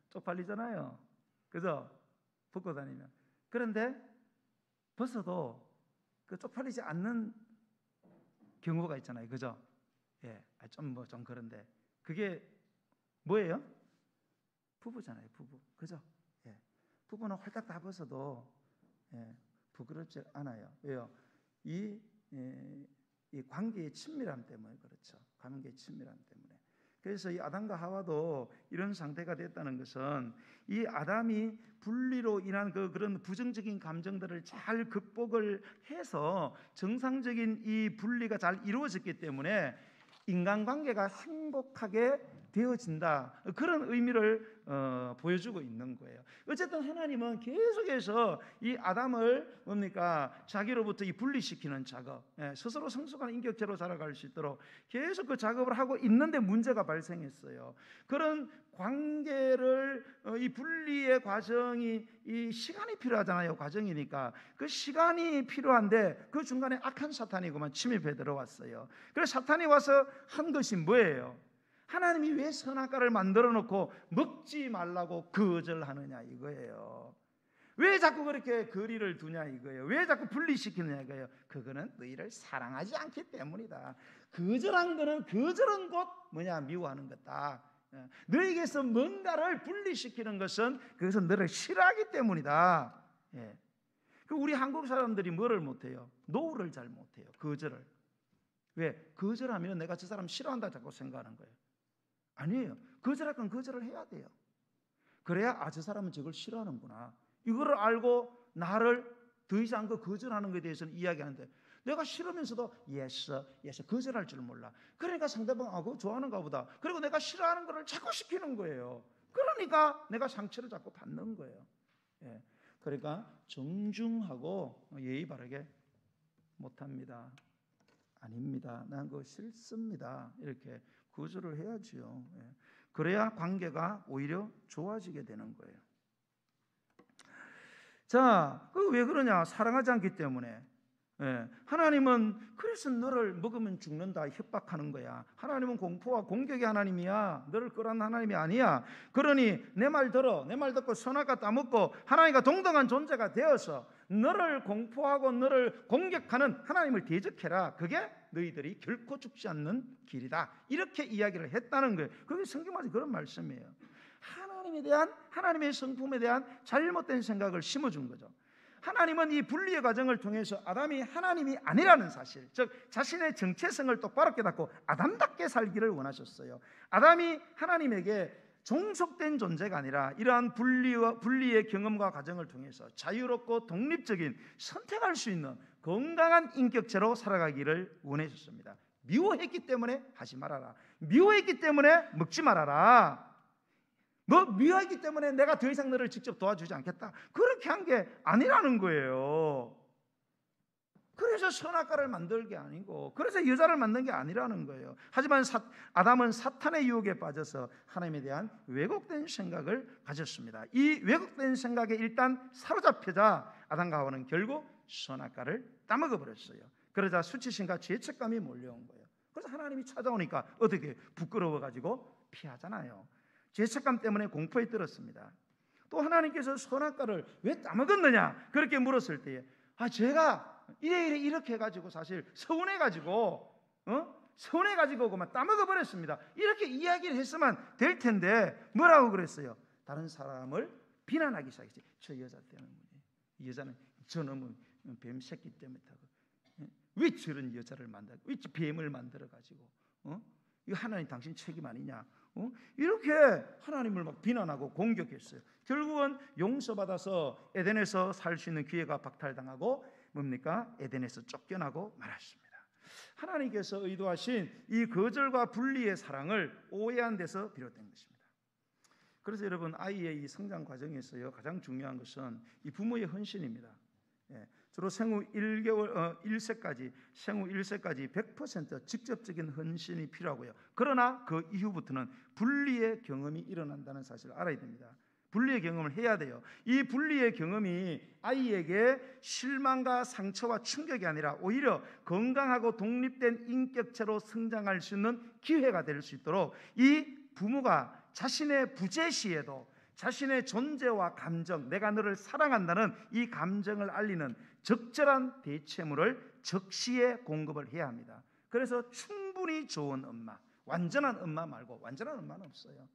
쪽팔리잖아요. 그죠? 벗고 다니면. 그런데 벗어도 그 쪽팔리지 않는 경우가 있잖아요. 그죠? 예. 좀 그런데 그게 뭐예요? 부부잖아요. 부부. 그죠? 예. 부부는 홀딱 다 벗어도 부끄럽지 않아요. 왜요? 이 관계의 친밀함 때문에 그렇죠. 관계의 친밀함 때문에. 그래서 이 아담과 하와도 이런 상태가 됐다는 것은 이 아담이 분리로 인한 그런 부정적인 감정들을 잘 극복을 해서 정상적인 이 분리가 잘 이루어졌기 때문에 인간관계가 행복하게 되어진다. 그런 의미를 보여주고 있는 거예요. 어쨌든 하나님은 계속해서 이 아담을 뭡니까? 자기로부터 이 분리시키는 작업, 스스로 성숙한 인격체로 자라갈 수 있도록 계속 그 작업을 하고 있는데 문제가 발생했어요. 그런 관계를 이 분리의 과정이 이 시간이 필요하잖아요. 과정이니까 그 시간이 필요한데 그 중간에 악한 사탄이 그만 침입해 들어왔어요. 그래서 사탄이 와서 한 것이 뭐예요? 하나님이 왜 선악과를 만들어 놓고 먹지 말라고 거절하느냐 이거예요. 왜 자꾸 그렇게 거리를 두냐 이거예요. 왜 자꾸 분리시키느냐 이거예요. 그거는 너희를 사랑하지 않기 때문이다. 거절한 거는 거절은 곧 뭐냐? 미워하는 거다. 너에게서 뭔가를 분리시키는 것은 그것은 너를 싫어하기 때문이다. 우리 한국 사람들이 뭐를 못해요? 노를 잘 못해요. 거절을. 왜? 거절하면 내가 저 사람 싫어한다 자꾸 생각하는 거예요. 아니에요. 거절할 건 거절을 해야 돼요. 그래야 저 사람은 저걸 싫어하는구나. 이거를 알고 나를 더 이상 그 거절하는 것에 대해서는 이야기하는데 내가 싫으면서도 yes 거절할 줄 몰라. 그러니까 상대방 그거 좋아하는가 보다. 그리고 내가 싫어하는 거를 자꾸 시키는 거예요. 그러니까 내가 상처를 자꾸 받는 거예요. 그러니까 정중하고 예의 바르게 못합니다. 아닙니다. 난 그거 싫습니다. 이렇게 거절을 해야지요. 그래야 관계가 오히려 좋아지게 되는 거예요. 자, 왜 그러냐? 사랑하지 않기 때문에. 하나님은 그래서 너를 먹으면 죽는다 협박하는 거야. 하나님은 공포와 공격의 하나님이야. 너를 끌어안는 하나님이 아니야. 그러니 내 말 들어. 내 말 듣고 선악과 따먹고 하나님과 동등한 존재가 되어서 너를 공포하고 너를 공격하는 하나님을 대적해라. 그게 너희들이 결코 죽지 않는 길이다. 이렇게 이야기를 했다는 거예요. 그게 성경마다 그런 말씀이에요. 하나님에 대한, 하나님의 성품에 대한 잘못된 생각을 심어준 거죠. 하나님은 이 분리의 과정을 통해서 아담이 하나님이 아니라는 사실, 즉 자신의 정체성을 똑바로 깨닫고 아담답게 살기를 원하셨어요. 아담이 하나님에게 종속된 존재가 아니라 이러한 분리의 경험과 과정을 통해서 자유롭고 독립적인 선택할 수 있는 건강한 인격체로 살아가기를 원하셨습니다. 미워했기 때문에 하지 말아라. 미워했기 때문에 먹지 말아라. 미워하기 때문에 내가 더 이상 너를 직접 도와주지 않겠다. 그렇게 한 게 아니라는 거예요. 그래서 선악과를 만들 게 아니고, 그래서 여자를 만든 게 아니라는 거예요. 하지만 아담은 사탄의 유혹에 빠져서 하나님에 대한 왜곡된 생각을 가졌습니다. 이 왜곡된 생각에 일단 사로잡혀자 아담과 하와는 결국 선악과를 따먹어 버렸어요. 그러자 수치심과 죄책감이 몰려온 거예요. 그래서 하나님이 찾아오니까 어떻게 부끄러워가지고 피하잖아요. 죄책감 때문에 공포에 떨었습니다. 또 하나님께서 선악과를 왜 따먹었느냐 그렇게 물었을 때에 제가 이렇게 해가지고 사실 서운해가지고 그만 따먹어 버렸습니다. 이렇게 이야기를 했으면 될 텐데 뭐라고 그랬어요? 다른 사람을 비난하기 시작했지. 저 여자 때문에, 이 여자는 저놈은 뱀 새끼 때문에 왜 저런 여자를 만들어, 왜 뱀을 만들어 가지고 이거 하나님 당신 책임 아니냐? 이렇게 하나님을 막 비난하고 공격했어요. 결국은 용서받아서 에덴에서 살 수 있는 기회가 박탈당하고 뭡니까? 에덴에서 쫓겨나고 말았습니다. 하나님께서 의도하신 이 거절과 분리의 사랑을 오해한 데서 비롯된 것입니다. 그래서 여러분 아이의 이 성장 과정에서요 가장 중요한 것은 이 부모의 헌신입니다. 주로 생후 1세까지 100% 직접적인 헌신이 필요하고요. 그러나 그 이후부터는 분리의 경험이 일어난다는 사실을 알아야 됩니다. 분리의 경험을 해야 돼요. 이 분리의 경험이 아이에게 실망과 상처와 충격이 아니라 오히려 건강하고 독립된 인격체로 성장할 수 있는 기회가 될 수 있도록 이 부모가 자신의 부재 시에도 자신의 존재와 감정, 내가 너를 사랑한다는 이 감정을 알리는 적절한 대체물을 적시에 공급을 해야 합니다. 그래서 충분히 좋은 엄마, 완전한 엄마 말고, 완전한 엄마는 없어요.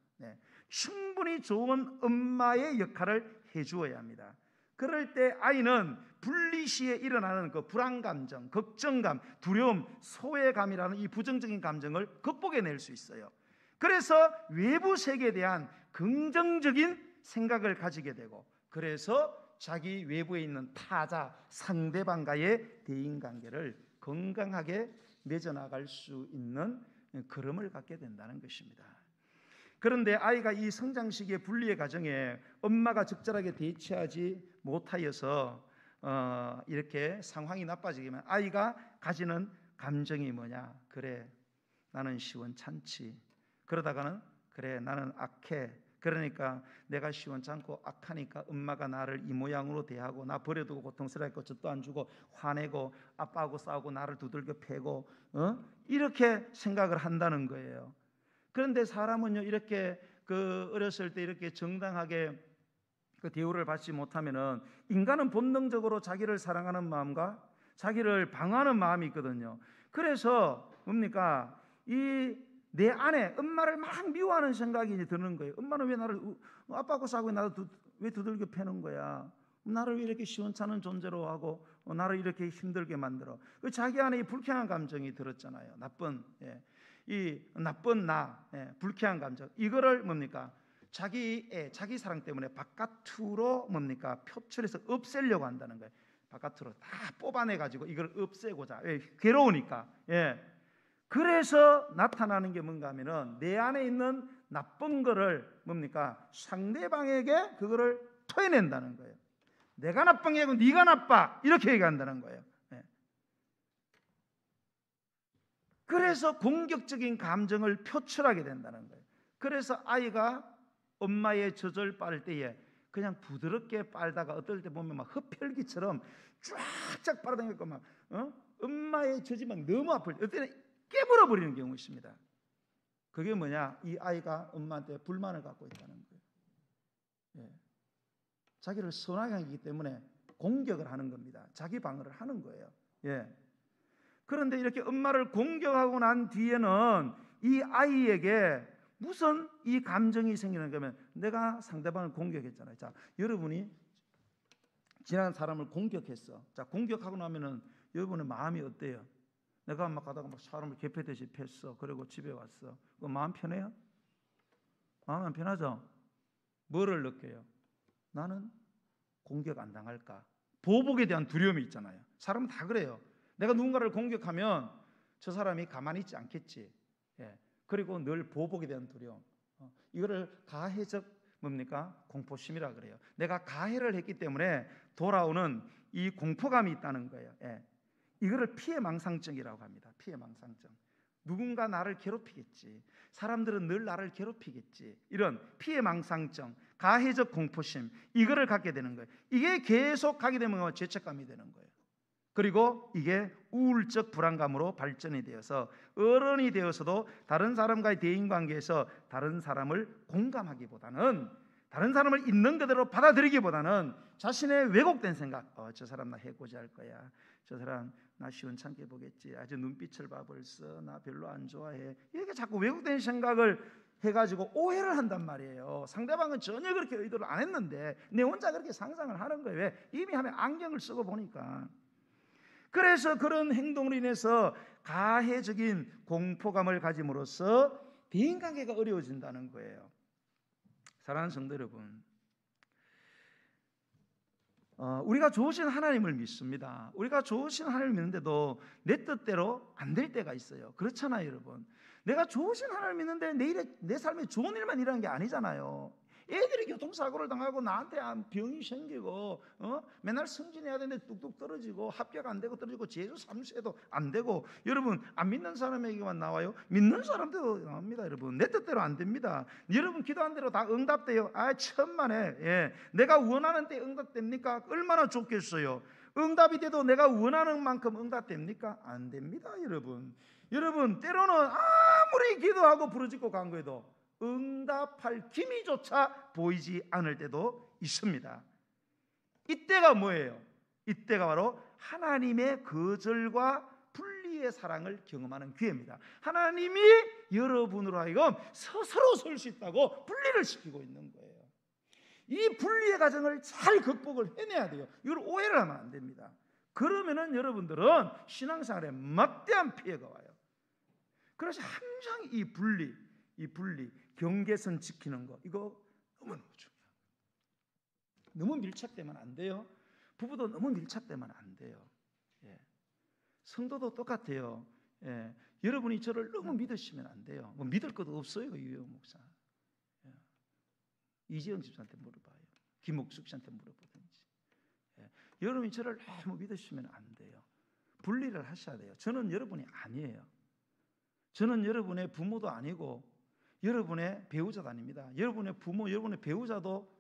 충분히 좋은 엄마의 역할을 해주어야 합니다. 그럴 때 아이는 분리 시에 일어나는 그 불안감정, 걱정감, 두려움, 소외감이라는 이 부정적인 감정을 극복해낼 수 있어요. 그래서 외부 세계에 대한 긍정적인 생각을 가지게 되고, 그래서 자기 외부에 있는 타자, 상대방과의 대인관계를 건강하게 맺어나갈 수 있는 그름을 갖게 된다는 것입니다. 그런데 아이가 이 성장 시기의 분리의 과정에 엄마가 적절하게 대처하지 못하여서 이렇게 상황이 나빠지게 되면 아이가 가지는 감정이 뭐냐? 그래, 나는 시원찮지. 그러다가는 그래, 나는 악해. 그러니까 내가 시원찮고 악하니까 엄마가 나를 이 모양으로 대하고 나 버려두고 고통스럽게 젖도 안 주고 화내고 아빠하고 싸우고 나를 두들겨 패고 이렇게 생각을 한다는 거예요. 그런데 사람은요, 이렇게 어렸을 때 이렇게 정당하게 그 대우를 받지 못하면은 인간은 본능적으로 자기를 사랑하는 마음과 자기를 방어하는 마음이 있거든요. 그래서 뭡니까? 내 안에 엄마를 막 미워하는 생각이 이제 드는 거예요. 엄마는 왜 나를 아빠하고 싸우고 나를 왜 두들겨 패는 거야? 나를 왜 이렇게 시원찮은 존재로 하고 나를 이렇게 힘들게 만들어? 자기 안에 이 불쾌한 감정이 들었잖아요. 이 나쁜 나, 불쾌한 감정, 이거를 뭡니까? 자기 사랑 때문에 바깥으로 뭡니까? 표출해서 없애려고 한다는 거예요. 바깥으로 다 뽑아내가지고 이걸 없애고자. 괴로우니까. 그래서 나타나는 게 뭔가 하면은 내 안에 있는 나쁜 거를 뭡니까? 상대방에게 그거를 토해낸다는 거예요. 내가 나쁜 게 아니고 네가 나빠, 이렇게 얘기한다는 거예요. 그래서 공격적인 감정을 표출하게 된다는 거예요. 그래서 아이가 엄마의 젖을 빨 때에 그냥 부드럽게 빨다가 어떨 때 보면 막 흡혈귀처럼 쫙쫙 빨아당기고 막 엄마의 젖이 막 너무 아플 때 어떨 때는 깨물어 버리는 경우가 있습니다. 그게 뭐냐? 이 아이가 엄마한테 불만을 갖고 있다는 거예요. 자기를 선하게 하기 때문에 공격을 하는 겁니다. 자기 방어를 하는 거예요. 그런데 이렇게 엄마를 공격하고 난 뒤에는 이 아이에게 무슨 이 감정이 생기는 거면 내가 상대방을 공격했잖아요. 자, 여러분이 지난 사람을 공격했어. 자, 공격하고 나면은 여러분의 마음이 어때요? 내가 막 가다가 막 사람을 개패듯이 팼어. 그리고 집에 왔어. 그 마음 편해요? 마음 안 편하죠? 뭐를 느껴요? 나는 공격 안 당할까? 보복에 대한 두려움이 있잖아요. 사람은 다 그래요. 내가 누군가를 공격하면 저 사람이 가만히 있지 않겠지. 그리고 늘 보복에 대한 두려움. 이거를 가해적 뭡니까? 공포심이라 그래요. 내가 가해를 했기 때문에 돌아오는 이 공포감이 있다는 거예요. 이거를 피해망상증이라고 합니다. 피해망상증. 누군가 나를 괴롭히겠지. 사람들은 늘 나를 괴롭히겠지. 이런 피해망상증, 가해적 공포심, 이거를 갖게 되는 거예요. 이게 계속 가게 되면 죄책감이 되는 거예요. 그리고 이게 우울적 불안감으로 발전이 되어서 어른이 되어서도 다른 사람과의 대인관계에서 다른 사람을 공감하기보다는, 다른 사람을 있는 그대로 받아들이기보다는 자신의 왜곡된 생각, 저 사람 나 해코지 할 거야, 저 사람 나 시원찮게 보겠지, 아주 눈빛을 봐 벌써 나 별로 안 좋아해, 이렇게 자꾸 왜곡된 생각을 해가지고 오해를 한단 말이에요. 상대방은 전혀 그렇게 의도를 안 했는데 내 혼자 그렇게 상상을 하는 거예요. 왜? 이미 하면 안경을 쓰고 보니까. 그래서 그런 행동으로 인해서 가해적인 공포감을 가짐으로써 대인관계가 어려워진다는 거예요. 사랑하는 성도 여러분, 우리가 좋으신 하나님을 믿습니다. 우리가 좋으신 하나님을 믿는데도 내 뜻대로 안 될 때가 있어요. 그렇잖아요, 여러분. 내가 좋으신 하나님을 믿는데 내 삶에 좋은 일만 일하는 게 아니잖아요. 애들이 교통사고를 당하고 나한테 병이 생기고 맨날 승진해야 되는데 뚝뚝 떨어지고 합격 안 되고 떨어지고 재수 삼수해도 안 되고, 여러분 안 믿는 사람에게만 나와요? 믿는 사람도 나옵니다. 여러분 내 뜻대로 안 됩니다. 여러분 기도한 대로 다 응답돼요? 천만에. 내가 원하는 때 응답됩니까? 얼마나 좋겠어요. 응답이 돼도 내가 원하는 만큼 응답됩니까? 안 됩니다. 여러분 때로는 아무리 기도하고 부르짖고 간구해도 응답할 기미조차 보이지 않을 때도 있습니다. 이때가 뭐예요? 이때가 바로 하나님의 거절과 분리의 분리의 사랑을 경험하는 기회입니다. 하나님이 여러분으로 하여금 스스로 설 수 있다고 분리를 시키고 있는 거예요. 이 분리의 과정을 잘 극복을 해내야 돼요. 이걸 오해를 하면 안 됩니다. 그러면은 여러분들은 신앙생활에 막대한 피해가 와요. 그래서 항상 이 분리, 경계선 지키는 거, 이거 너무너무 중요해요. 너무 밀착되면 안 돼요. 부부도 너무 밀착되면 안 돼요. 예. 성도도 똑같아요. 예. 여러분이 저를 너무 믿으시면 안 돼요. 뭐 믿을 것도 없어요, 유영 목사. 예. 이재영 집사한테 물어봐요. 김옥숙 씨한테 물어보든지. 예. 여러분이 저를 너무 믿으시면 안 돼요. 분리를 하셔야 돼요. 저는 여러분이 아니에요. 저는 여러분의 부모도 아니고 여러분의 배우자도 아닙니다. 여러분의 부모, 여러분의 배우자도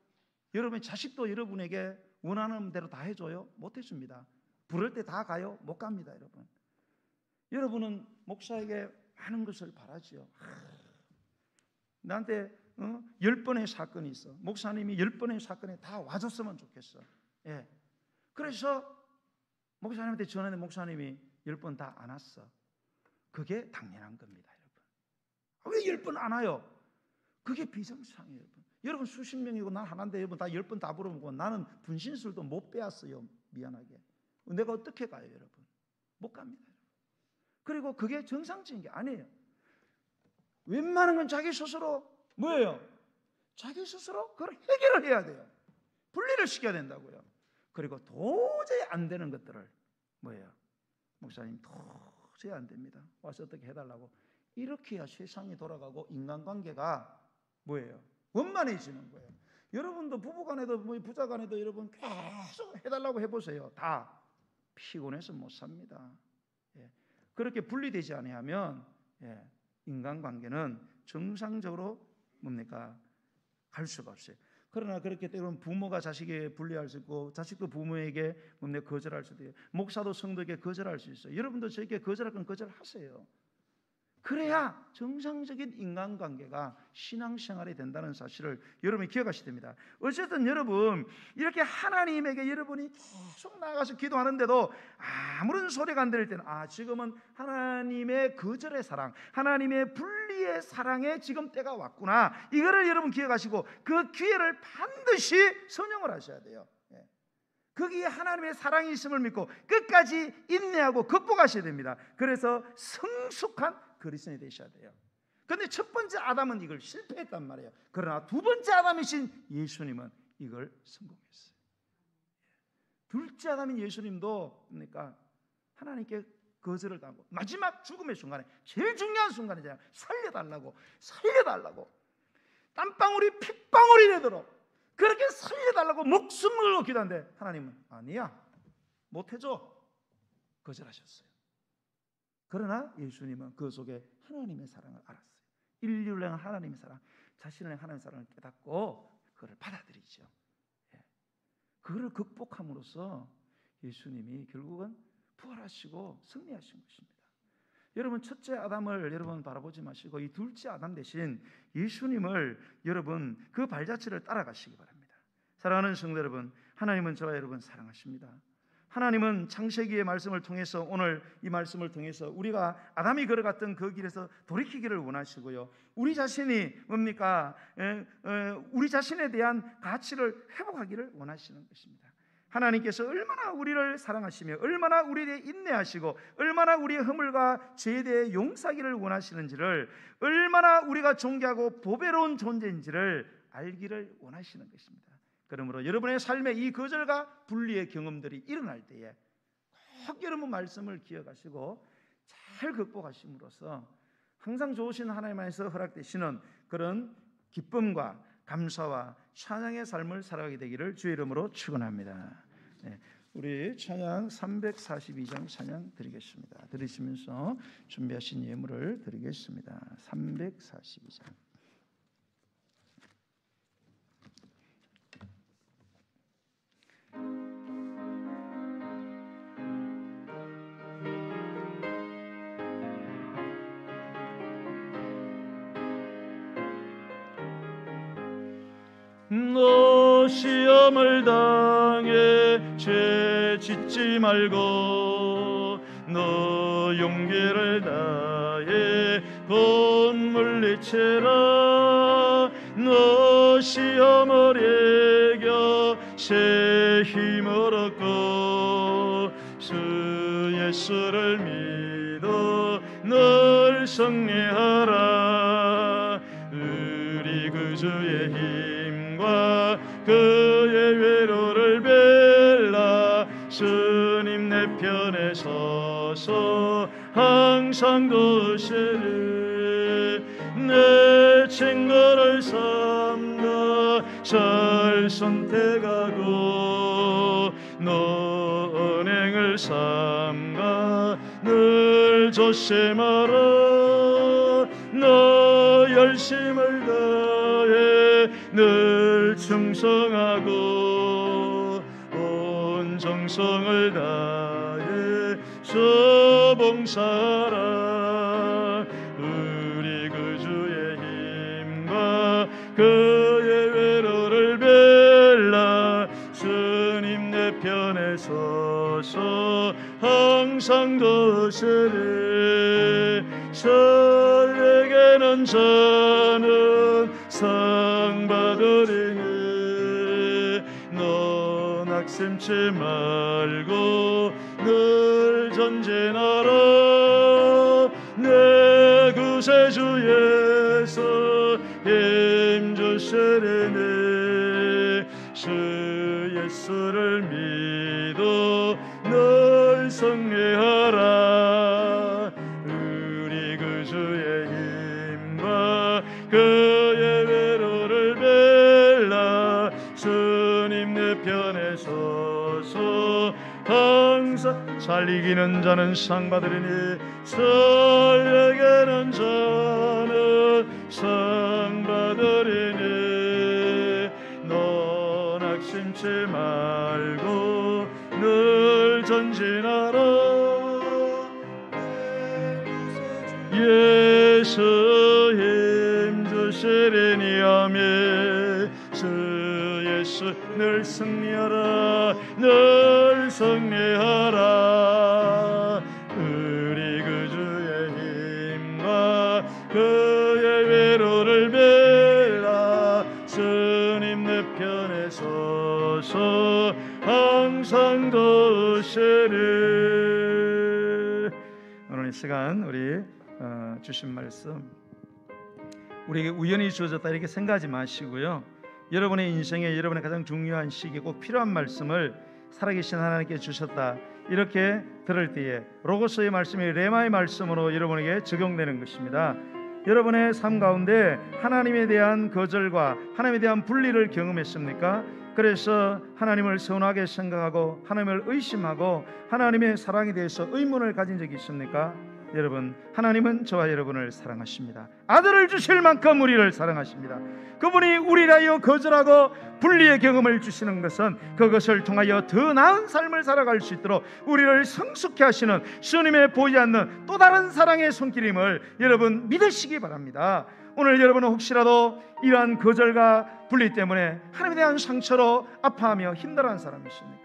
여러분의 자식도 여러분에게 원하는 대로 다 해줘요? 못 해줍니다. 부를 때 다 가요? 못 갑니다, 여러분. 여러분은 목사에게 많은 것을 바라지요. 나한테 10번의 사건이 있어. 목사님이 10번의 사건에 다 와줬으면 좋겠어. 예. 그래서 목사님한테 전화했는데 목사님이 10번 다 안 왔어. 그게 당연한 겁니다, 여러분. 왜 10번 안 와요? 그게 비정상이에요, 여러분. 여러분 수십 명이고 난 하나인데 여러분 다 10번 다 부르고 나는 분신술도 못 빼앗어요. 미안하게. 내가 어떻게 가요, 여러분? 못 갑니다. 그리고 그게 정상적인 게 아니에요. 웬만한 건 자기 스스로 뭐예요? 자기 스스로 그걸 해결을 해야 돼요. 분리를 시켜야 된다고요. 그리고 도저히 안 되는 것들을 뭐예요? 목사님 도저히 안 됩니다. 와서 어떻게 해달라고. 이렇게 해야 세상이 돌아가고 인간관계가 뭐예요? 원만해지는 거예요. 여러분도 부부간에도 뭐 부자간에도 여러분 계속 해달라고 해보세요. 다 피곤해서 못 삽니다. 예. 그렇게 분리되지 않으면 인간관계는 정상적으로 뭡니까? 갈 수가 없어요. 그러나 그렇게 때로는 부모가 자식에게 분리할 수 있고 자식도 부모에게 뭡니까? 거절할 수도 있어요. 목사도 성도에게 거절할 수 있어요. 여러분도 저에게 거절할 건 거절하세요. 그래야 정상적인 인간관계가 신앙생활이 된다는 사실을 여러분이 기억하셔야 됩니다. 어쨌든 여러분 이렇게 하나님에게 여러분이 계속 나가서 기도하는데도 아무런 소리가 안 들릴 때는 지금은 하나님의 거절의 사랑, 하나님의 분리의 사랑에 지금 때가 왔구나. 이거를 여러분 기억하시고 그 기회를 반드시 선용을 하셔야 돼요. 거기에 하나님의 사랑이 있음을 믿고 끝까지 인내하고 극복하셔야 됩니다. 그래서 성숙한 그리스도인이 되셔야 돼요. 그런데 첫 번째 아담은 이걸 실패했단 말이에요. 그러나 두 번째 아담이신 예수님은 이걸 성공했어요. 둘째 아담인 예수님도 그러니까 하나님께 거절을 당하고 마지막 죽음의 순간에 제일 중요한 순간이잖아요. 살려달라고 땀방울이 핏방울이 되도록 그렇게 살려달라고 목숨을 걸고 기도하는데 하나님은 아니야, 못해줘, 거절하셨어요. 그러나 예수님은 그 속에 하나님의 사랑을 알았어요. 인류를 향한 하나님의 사랑, 자신을 향한 하나님의 사랑을 깨닫고 그걸 받아들이죠. 그걸 극복함으로써 예수님이 결국은 부활하시고 승리하신 것입니다. 여러분 첫째 아담을 여러분 바라보지 마시고 이 둘째 아담 대신 예수님을 여러분 그 발자취를 따라가시기 바랍니다. 사랑하는 성도 여러분, 하나님은 저와 여러분 사랑하십니다. 하나님은 창세기의 말씀을 통해서 오늘 이 말씀을 통해서 우리가 아담이 걸어갔던 그 길에서 돌이키기를 원하시고요. 우리 자신이 뭡니까? 우리 자신에 대한 가치를 회복하기를 원하시는 것입니다. 하나님께서 얼마나 우리를 사랑하시며 얼마나 우리에 대해 인내하시고 얼마나 우리의 허물과 죄에 대해 용서하기를 원하시는지를 얼마나 우리가 존귀하고 보배로운 존재인지를 알기를 원하시는 것입니다. 그러므로 여러분의 삶에 이 거절과 분리의 경험들이 일어날 때에 꼭 여러분 말씀을 기억하시고 잘 극복하심으로써 항상 좋으신 하나님 안에서 허락되시는 그런 기쁨과 감사와 찬양의 삶을 살아가게 되기를 주의 이름으로 축원합니다. 우리 찬양 342장 찬양 드리겠습니다. 들으시면서 준비하신 예물을 드리겠습니다. 342장. 너 시험을 당해 죄 짓지 말고 너 용기를 다해 곧 물리치라. 너 시험을 이겨 새 힘을 얻고 주 예수를 믿어 늘 승리하라. 우리 그 주의 힘과 그의 위로를 빌라. 주님 내 편에 서서 항상 도시를 내 친구를 삼가 잘 선택하고 너 은행을 삼가 늘 조심하라. 너 열심을 다해 늘 충성하고 온 정성을 다해 주 봉사하라. 우리 그 주의 힘과 그의 위로를 빌라. 주님 내 편에 서서 항상 도시리. 저에게는 저는 상 받으리니 너 낙심치 말고 늘 전진하라. 내 구세주 예수 힘 주시리니 주 예수를 믿어 늘 승리하라. 우리 그 주의 힘과 그의 위로를 빌라. 주님 내 편에 서서 항상 잘 이기는 자는 상 받으리니 저에게는 저는 상 받으리니 너 낙심치 말고 늘 전진하라. 예수 힘 주시리니 아멘. 주 예수 늘 승리하라. 늘 승리하라. 우리 그 주의 힘과 그의 위로를 빌라. 주님 내 편에 서서 항상 도시리. 오늘 이 시간 우리 주신 말씀 우리에게 우연히 주어졌다 이렇게 생각하지 마시고요. 여러분의 인생에 여러분의 가장 중요한 시기에 꼭 필요한 말씀을 살아계신 하나님께 주셨다 이렇게 들을 때에 로고스의 말씀이 레마의 말씀으로 여러분에게 적용되는 것입니다. 여러분의 삶 가운데 하나님에 대한 거절과 하나님에 대한 분리를 경험했습니까? 그래서 하나님을 서운하게 생각하고 하나님을 의심하고 하나님의 사랑에 대해서 의문을 가진 적이 있습니까? 여러분, 하나님은 저와 여러분을 사랑하십니다. 아들을 주실 만큼 우리를 사랑하십니다. 그분이 우리를 하여 거절하고 분리의 경험을 주시는 것은 그것을 통하여 더 나은 삶을 살아갈 수 있도록 우리를 성숙케 하시는 주님의 보이지 않는 또 다른 사랑의 손길임을 여러분 믿으시기 바랍니다. 오늘 여러분은 혹시라도 이러한 거절과 분리 때문에 하나님에 대한 상처로 아파하며 힘들어하는 사람이 있습니까?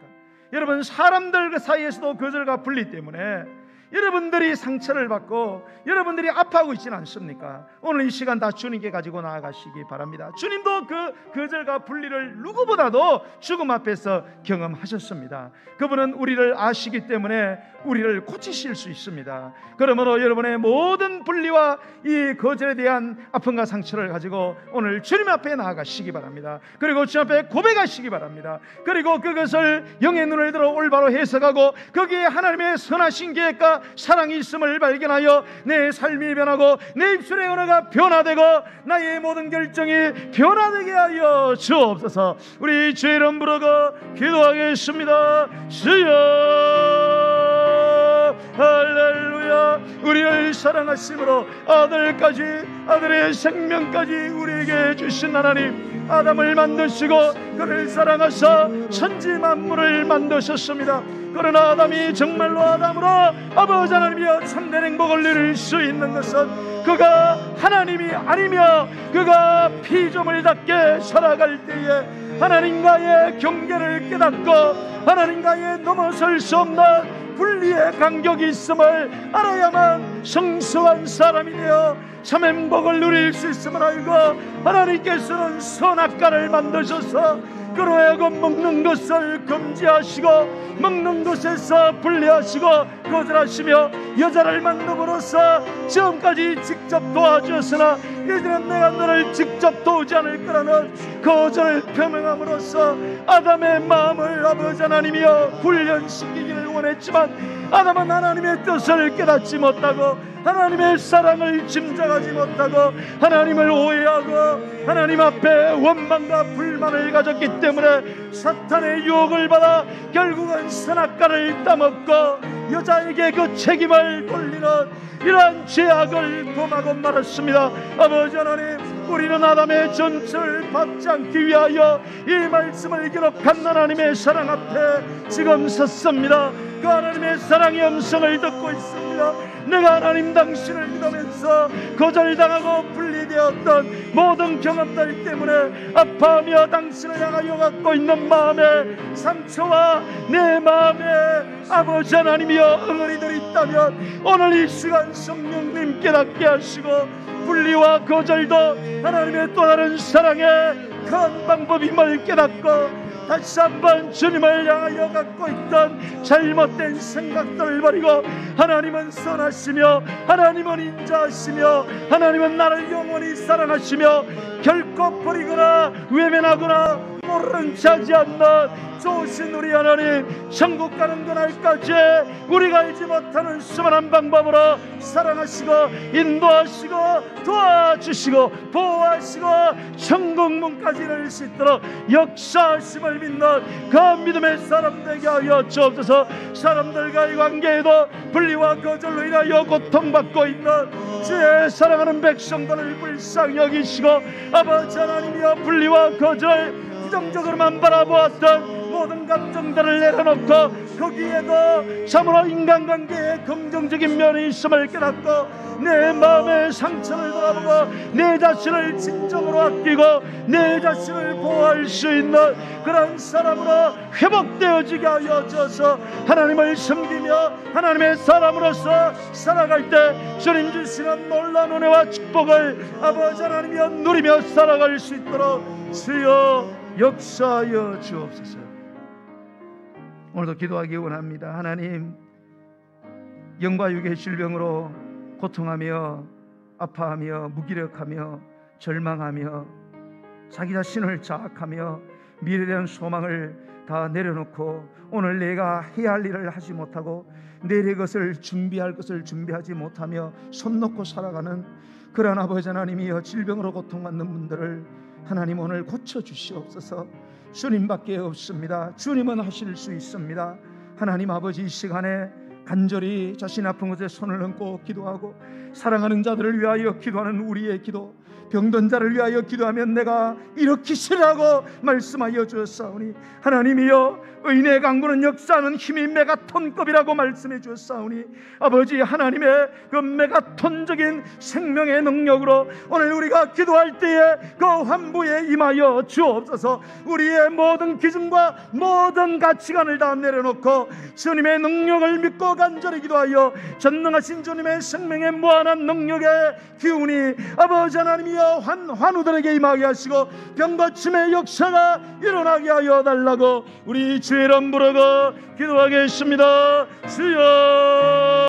여러분, 사람들 그 사이에서도 거절과 분리 때문에 여러분들이 상처를 받고 여러분들이 아파하고 있지는 않습니까? 오늘 이 시간 다 주님께 가지고 나아가시기 바랍니다. 주님도 그 거절과 분리를 누구보다도 죽음 앞에서 경험하셨습니다. 그분은 우리를 아시기 때문에 우리를 고치실 수 있습니다. 그러므로 여러분의 모든 분리와 이 거절에 대한 아픔과 상처를 가지고 오늘 주님 앞에 나아가시기 바랍니다. 그리고 주님 앞에 고백하시기 바랍니다. 그리고 그것을 영의 눈을 들어 올바로 해석하고 거기에 하나님의 선하신 계획과 사랑이 있음을 발견하여 내 삶이 변하고 내 입술의 언어가 변화되고 나의 모든 결정이 변화되게 하여 주옵소서. 우리 주의 이름 부르고 기도하겠습니다. 주여, 할렐루야. 우리를 사랑하심으로 아들까지, 아들의 생명까지 우리에게 주신 하나님, 아담을 만드시고 그를 사랑하사 천지 만물을 만드셨습니다. 그러나 아담이 정말로 아담으로 아버지 하나님이여 참된 행복을 누릴 수 있는 것은 그가 하나님이 아니며 그가 피조물답게 살아갈 때에 하나님과의 경계를 깨닫고 하나님과의 넘어설 수 없는 분리의 간격이 있음을 알아야만 성숙한 사람이 되어 참 행복을 누릴 수 있음을 알고, 하나님께서는 선악과를 만드셔서 그로 하여금 먹는 것을 금지하시고 먹는 것에서 분리하시고 거절하시며 여자를 만듦으로써 지금까지 직접 도와주었으나 이제는 내가 너를 직접 도우지 않을 거라는 거절을 표명함으로써 아담의 마음을 아버지 하나님이여 훈련시키기를 원했지만 아담은 하나님의 뜻을 깨닫지 못하고 하나님의 사랑을 짐작하지 못하고 하나님을 오해하고 하나님 앞에 원망과 불만을 가졌기 때문에 사탄의 유혹을 받아 결국은 선악과를 따먹고 여자에게 그 책임을 돌리는 이러한 죄악을 범하고 말았습니다. 아버지 하나님, 우리는 아담의 전체를 받지 않기 위하여 이 말씀을 기록한 하나님의 사랑 앞에 지금 섰습니다. 그 하나님의 사랑의 음성을 듣고 있습니다. 내가 하나님 당신을 믿으면서 거절당하고 분리되었던 모든 경험들 때문에 아파하며 당신을 향하여 갖고 있는 마음의 상처와 내 마음에 아버지 하나님이여 응어리들이 있다면 오늘 이 시간 성령님 깨닫게 하시고 분리와 거절도 하나님의 또 다른 사랑의 큰 방법임을 깨닫고 다시 한번 주님을 향하여 갖고 있던 잘못된 생각들을 버리고 하나님은 선하시며 하나님은 인자하시며 하나님은 나를 영원히 사랑하시며 결코 버리거나 외면하거나 모르는 자지 않는 좋으신 우리 하나님, 천국 가는 그날까지 우리가 알지 못하는 수많은 방법으로 사랑하시고 인도하시고 도와주시고 보호하시고 천국 문까지 이룰 수 있도록 역사하심을 믿는 그 믿음의 사람 되게 하여 주옵소서. 사람들과의 관계에도 분리와 거절로 인하여 고통받고 있는 주의 사랑하는 백성들을 불쌍히 여기시고 아버지 하나님이여 분리와 거절 부정적으로만 바라보았던 모든 감정들을 내려놓고 거기에도 참으로 인간관계에 긍정적인 면이 있음을 깨닫고 내 마음의 상처를 돌아보고 내 자신을 진정으로 아끼고 내 자신을 보호할 수 있는 그런 사람으로 회복되어지게 하여 주어서 하나님을 섬기며 하나님의 사람으로서 살아갈 때 주님 주시는 놀라운 은혜와 축복을 아버지 하나님이여 누리며 살아갈 수 있도록 주여 역사하여 주옵소서. 오늘도 기도하기 원합니다. 하나님, 영과 육의 질병으로 고통하며 아파하며 무기력하며 절망하며 자기 자신을 자학하며 미래에 대한 소망을 다 내려놓고 오늘 내가 해야 할 일을 하지 못하고 내일의 것을 준비할 것을 준비하지 못하며 손 놓고 살아가는 그러한 아버지 하나님이여 질병으로 고통받는 분들을 하나님 오늘 고쳐주시옵소서. 주님밖에 없습니다. 주님은 하실 수 있습니다. 하나님 아버지, 이 시간에 간절히 자신 아픈 곳에 손을 얹고 기도하고 사랑하는 자들을 위하여 기도하는 우리의 기도, 병든 자를 위하여 기도하면 내가 일으키시라고 말씀하여 주었사오니 하나님이여 의인의 강구는 역사하는 힘이 메가톤급이라고 말씀해 주었사오니 아버지 하나님의 그 메가톤적인 생명의 능력으로 오늘 우리가 기도할 때에 그 환부에 임하여 주옵소서. 우리의 모든 기준과 모든 가치관을 다 내려놓고 주님의 능력을 믿고 간절히 기도하여 전능하신 주님의 생명의 무한한 능력의 기운이 아버지 하나님이여 환우들에게 임하게 하시고 병고침의 역사가 일어나게 하여 달라고 우리 주의 이름 부르고 기도하겠습니다. 주여